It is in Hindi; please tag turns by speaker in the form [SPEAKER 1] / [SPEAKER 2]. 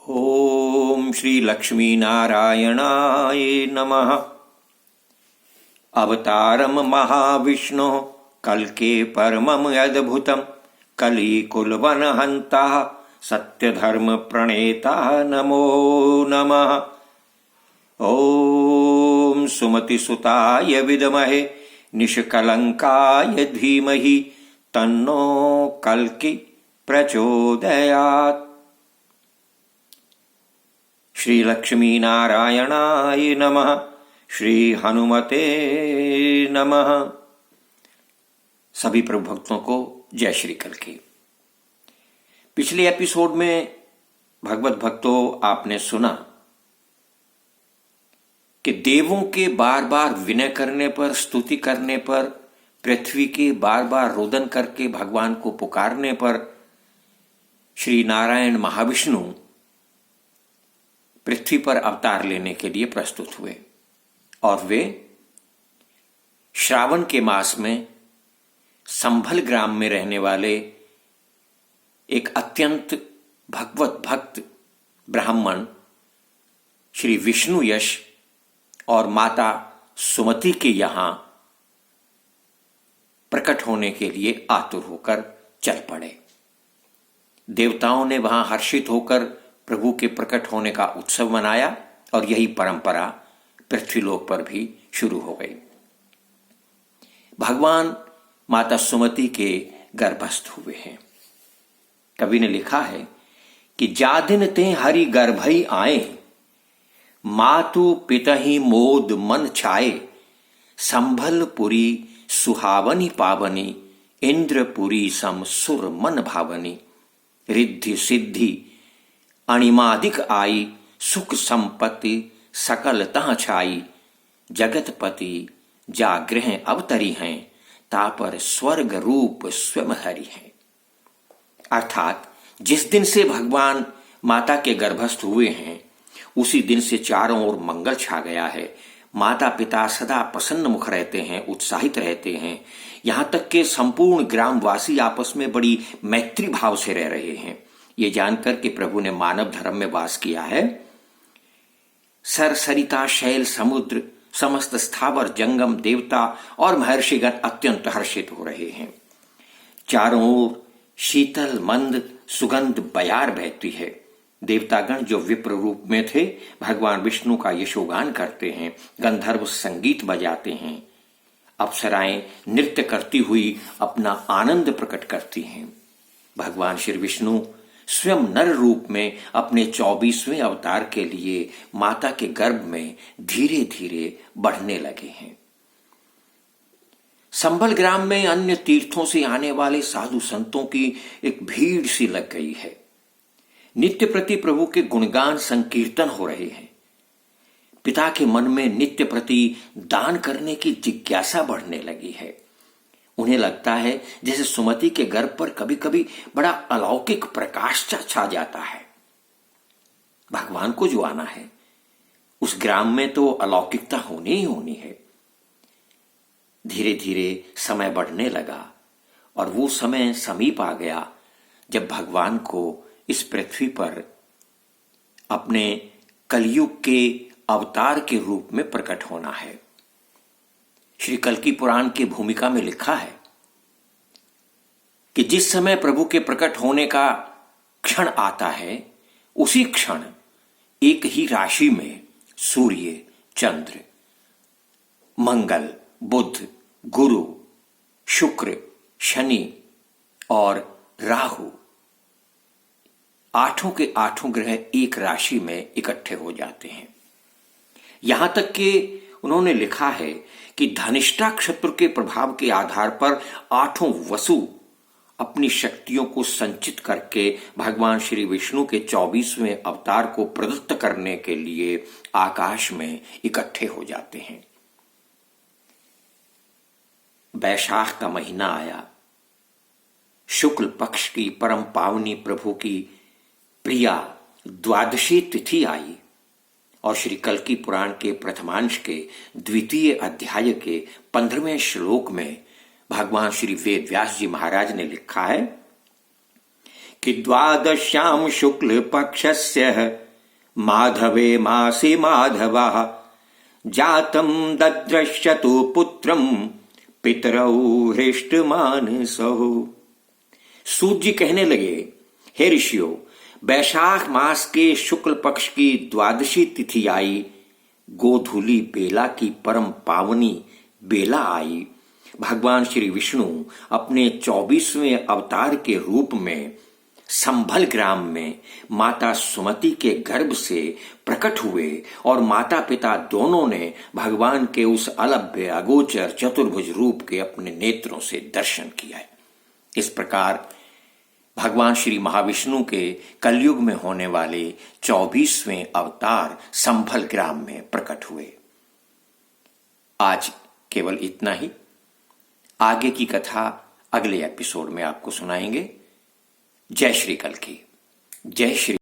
[SPEAKER 1] ओम श्री लक्ष्मी नारायणाय नमः। अवतारम महाविष्णु कल्के परमम अद्भुतम कलिकुलवन हंता सत्यधर्म प्रणेता नमो नमः। ओम सुमति सुताय विद्महे निष्कलंकाय धीमहि तन्नो कल्कि प्रचोदयात्। श्री लक्ष्मी नारायणाय नमः। श्री हनुमते नमः। सभी प्रभु भक्तों को जय श्री कल्कि। पिछले एपिसोड में भगवत भक्तों आपने सुना कि देवों के बार बार विनय करने पर, स्तुति करने पर, पृथ्वी के बार बार रोदन करके भगवान को पुकारने पर श्री नारायण महाविष्णु पृथ्वी पर अवतार लेने के लिए प्रस्तुत हुए और वे श्रावण के मास में संभल ग्राम में रहने वाले एक अत्यंत भगवत भक्त ब्राह्मण श्री विष्णु यश और माता सुमति के यहां प्रकट होने के लिए आतुर होकर चल पड़े। देवताओं ने वहां हर्षित होकर प्रभु के प्रकट होने का उत्सव मनाया और यही परंपरा पृथ्वीलोक पर भी शुरू हो गई। भगवान माता सुमति के गर्भस्थ हुए हैं। कवि ने लिखा है कि जा दिन ते हरि गर्भई आए, मातु पितहि मोद मन छाए, संभलपुरी सुहावनी पावनी, इंद्रपुरी सम सुर मन भावनी, रिद्धि सिद्धि अणिमादिक आई, सुख संपत्ति सकल तह छाई, जगतपति जागृह अवतरी हैं, तापर स्वर्ग रूप स्वयं हरि हैं। अर्थात जिस दिन से भगवान माता के गर्भस्थ हुए हैं उसी दिन से चारों ओर मंगल छा गया है। माता पिता सदा प्रसन्न मुख रहते हैं, उत्साहित रहते हैं। यहां तक कि संपूर्ण ग्रामवासी आपस में बड़ी मैत्री भाव से रह रहे हैं। ये जानकर कि प्रभु ने मानव धर्म में वास किया है, सरसरिता शैल समुद्र समस्त स्थावर जंगम देवता और महर्षिगण अत्यंत हर्षित हो रहे हैं। चारों ओर शीतल मंद सुगंध बयार बहती है। देवतागण जो विप्र रूप में थे भगवान विष्णु का यशोगान करते हैं, गंधर्व संगीत बजाते हैं, अप्सराएं नृत्य करती हुई अपना आनंद प्रकट करती हैं। भगवान श्री विष्णु स्वयं नर रूप में अपने 24वें अवतार के लिए माता के गर्भ में धीरे धीरे बढ़ने लगे हैं। संभल ग्राम में अन्य तीर्थों से आने वाले साधु संतों की एक भीड़ सी लग गई है। नित्य प्रति प्रभु के गुणगान संकीर्तन हो रहे हैं। पिता के मन में नित्य प्रति दान करने की जिज्ञासा बढ़ने लगी है। उन्हें लगता है जैसे सुमति के गर्भ पर कभी कभी बड़ा अलौकिक प्रकाश छा जाता है। भगवान को जो आना है उस ग्राम में तो अलौकिकता होनी ही होनी है। धीरे धीरे समय बढ़ने लगा और वो समय समीप आ गया जब भगवान को इस पृथ्वी पर अपने कलयुग के अवतार के रूप में प्रकट होना है। श्री कल्कि पुराण की भूमिका में लिखा है कि जिस समय प्रभु के प्रकट होने का क्षण आता है उसी क्षण एक ही राशि में सूर्य, चंद्र, मंगल, बुध, गुरु, शुक्र, शनि और राहु आठों के आठों ग्रह एक राशि में इकट्ठे हो जाते हैं। यहां तक कि उन्होंने लिखा है कि धनिष्ठा नक्षत्र के प्रभाव के आधार पर आठों वसु अपनी शक्तियों को संचित करके भगवान श्री विष्णु के 24वें अवतार को प्रदत्त करने के लिए आकाश में इकट्ठे हो जाते हैं। वैशाख का महीना आया। शुक्ल पक्ष की परम पावनी प्रभु की प्रिया द्वादशी तिथि आई और श्री कल्कि पुराण के प्रथमांश के द्वितीय अध्याय के 15वें श्लोक में भगवान श्री वेद व्यास जी महाराज ने लिखा है कि द्वादश्यां शुक्ल पक्षस्य माधवे मासि माधवः जातं दद्रश्यतु पुत्रं पितरौ हृष्टमानसौ। सूत जी कहने लगे, हे ऋषियों, वैशाख मास के शुक्ल पक्ष की द्वादशी तिथि आई, गोधूली बेला की परम पावनी बेला आई। भगवान श्री विष्णु अपने 24वें अवतार के रूप में संभल ग्राम में माता सुमति के गर्भ से प्रकट हुए और माता पिता दोनों ने भगवान के उस अलभ्य अगोचर चतुर्भुज रूप के अपने नेत्रों से दर्शन किया है। इस प्रकार भगवान श्री महाविष्णु के कलयुग में होने वाले 24वें अवतार संभल ग्राम में प्रकट हुए। आज केवल इतना ही। आगे की कथा अगले एपिसोड में आपको सुनाएंगे। जय श्री कल की। जय श्री।